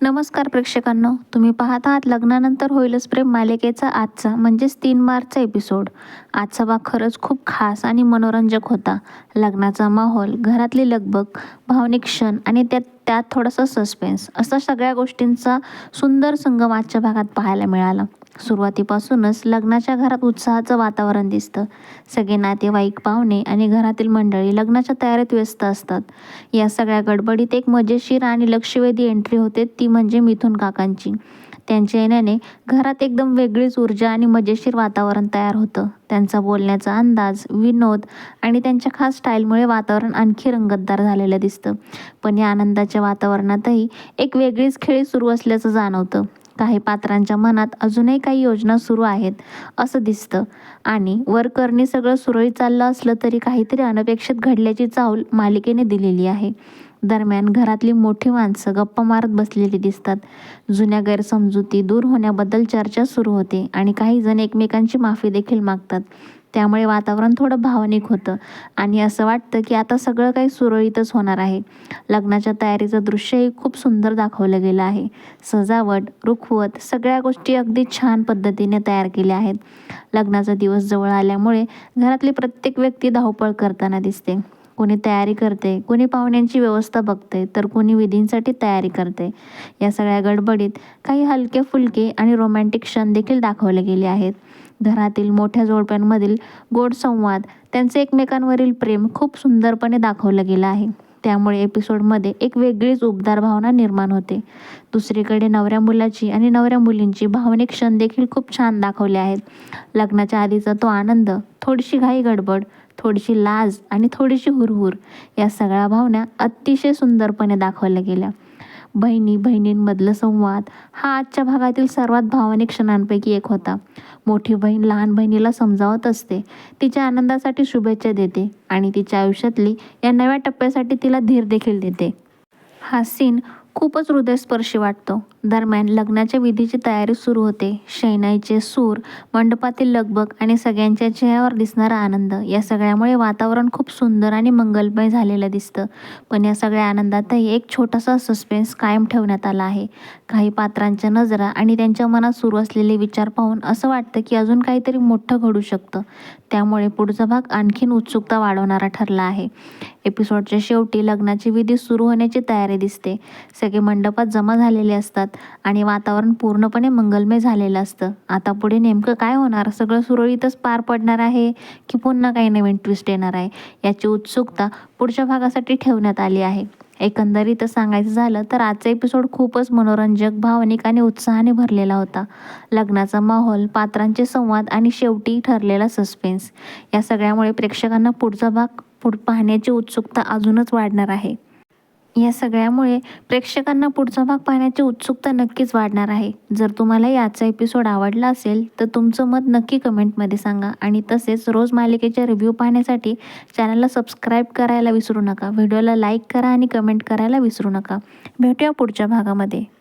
नमस्कार प्रेक्षकांनो, तुम्ही पाहत आहात लग्नानंतर होईलच प्रेम मालिकेचा आजचा म्हणजेच 3 मार्चचा एपिसोड. आजचा भाग खरंच खूप खास आणि मनोरंजक होता. लग्नाचा माहोल, घरातली लगबग, भावनिक क्षण आणि त्यात त्यात थोडासा सस्पेन्स असा सगळ्या गोष्टींचा सुंदर संगम आजच्या भागात पाहायला मिळाला. सुरुवातीपासूनच लग्नाच्या घरात उत्साहाचं वातावरण दिसतं. सगळे नातेवाईक, पाहुणे आणि घरातील मंडळी लग्नाच्या तयारीत व्यस्त असतात. या सगळ्या गडबडीत एक मजेशीर आणि लक्षवेधी एंट्री होते, ती म्हणजे मिथुन काकांची. त्यांच्या येण्याने घरात एकदम वेगळीच ऊर्जा आणि मजेशीर वातावरण तयार होतं. त्यांचा बोलण्याचा अंदाज, विनोद आणि त्यांच्या खास स्टाईलमुळे वातावरण आणखी रंगतदार झालेलं दिसतं. पण या आनंदाच्या वातावरणातही एक वेगळीच खेळी सुरू असल्याचं जाणवतं. काही पात्रांच्या मनात अजूनही काही योजना सुरू आहेत असं दिसतं आणि वरकरणी सगळं सुरळीत चाललं असलं तरी काहीतरी अनपेक्षित घडल्याची चाहूल मालिकेने दिलेली आहे. दरम्यान घरातली मोठी माणसं गप्पा मारत बसलेली दिसतात. जुन्या गैरसमजुती दूर होण्याबद्दल चर्चा सुरू होते आणि काही जण एकमेकांची माफी देखील मागतात. त्यामुळे वातावरण थोडं भावनिक होतं आणि असं वाटतं की आता सगळं काही सुरळीतच होणार आहे. लग्नाच्या तयारीचं दृश्यही खूप सुंदर दाखवलं गेलं आहे. सजावट, रुखवत सगळ्या गोष्टी अगदी छान पद्धतीने तयार केल्या आहेत. लग्नाचा दिवस जवळ आल्यामुळे घरातली प्रत्येक व्यक्ती धावपळ करताना दिसते. कोणी तयारी करते, कोणी पाहुण्यांची व्यवस्था बघते, तर कोणी विधींसाठी तयारी करते. या सगळ्या गडबडीत काही हलके फुलके आणि रोमॅन्टिक क्षण देखील दाखवले गेले आहेत. घरातील मोठ्या जोडप्यांमधील गोड संवाद, त्यांचे एकमेकांवरील प्रेम खूप सुंदरपणे दाखवलं गेलं आहे. त्यामुळे एपिसोडमध्ये एक वेगळीच उबदार भावना निर्माण होते. दुसरीकडे नवऱ्या मुलाची आणि नवऱ्या मुलींची भावनिक क्षण देखील खूप छान दाखवले आहेत. लग्नाच्या आधीचा तो आनंद, थोडीशी घाई गडबड, थोडीशी लाज आणि थोडीशी हुरहुर या सगळ्या भावना अतिशय सुंदरपणे दाखवल्या गेल्या. बहिणींमधलं संवाद हा आजच्या भागातील सर्वात भावनिक क्षणांपैकी एक होता. मोठी बहीण लहान बहिणीला समजावत असते, तिच्या आनंदासाठी शुभेच्छा देते आणि तिच्या आयुष्यातली या नव्या टप्प्यासाठी तिला धीर देखील देते. हा सीन खूपच हृदयस्पर्शी वाटतो. दरम्यान लग्नाच्या विधीची तयारी सुरू होते. शहनाईचे सूर, मंडपातील लगबग आणि सगळ्यांच्या चेहऱ्यावर दिसणारा आनंद या सगळ्यामुळे वातावरण खूप सुंदर आणि मंगलमय झालेलं दिसतं. पण या सगळ्या आनंदातही एक छोटासा सस्पेन्स कायम ठेवण्यात आला आहे. काही पात्रांच्या नजरा आणि त्यांच्या मनात सुरू असलेले विचार पाहून असं वाटतं की अजून काहीतरी मोठं घडू शकतं. त्यामुळे पुढचा भाग आणखीन उत्सुकता वाढवणारा ठरला आहे. एपिसोडच्या शेवटी लग्नाची विधी सुरू होण्याची तयारी दिसते. सगळे मंडपात जमा झालेले असतात आणि वातावरण पूर्णपणे मंगलमय झालेलं असतं. आता पुढे नेमकं काय होणार, सगळं सुरळीतच पार पडणार आहे की पुन्हा काही नवीन ट्विस्ट येणार आहे, याची उत्सुकता पुढच्या भागासाठी ठेवण्यात आली आहे. एकंदरीत सांगायचं झालं तर आजचा एपिसोड खूपच मनोरंजक, भावनिक आणि उत्साहाने भरलेला होता. लग्नाचा माहोल, पात्रांचे संवाद आणि शेवटी ठरलेला सस्पेन्स या सगळ्यामुळे प्रेक्षकांना पुढचा भाग पाहण्याची उत्सुकता अजूनच वाढणार आहे. नक्कीच वाढणार आहे. जर तुम्हाला याचा एपिसोड आवडला असेल तर तुमचं मत नक्की कमेंटमध्ये सांगा आणि तसेच रोज मालिकेच्या रिव्ह्यू पाहण्यासाठी चॅनलला सबस्क्राईब करायला विसरू नका. व्हिडिओला लाईक करा आणि कमेंट करायला विसरू नका. भेटूया पुढच्या भागामध्ये.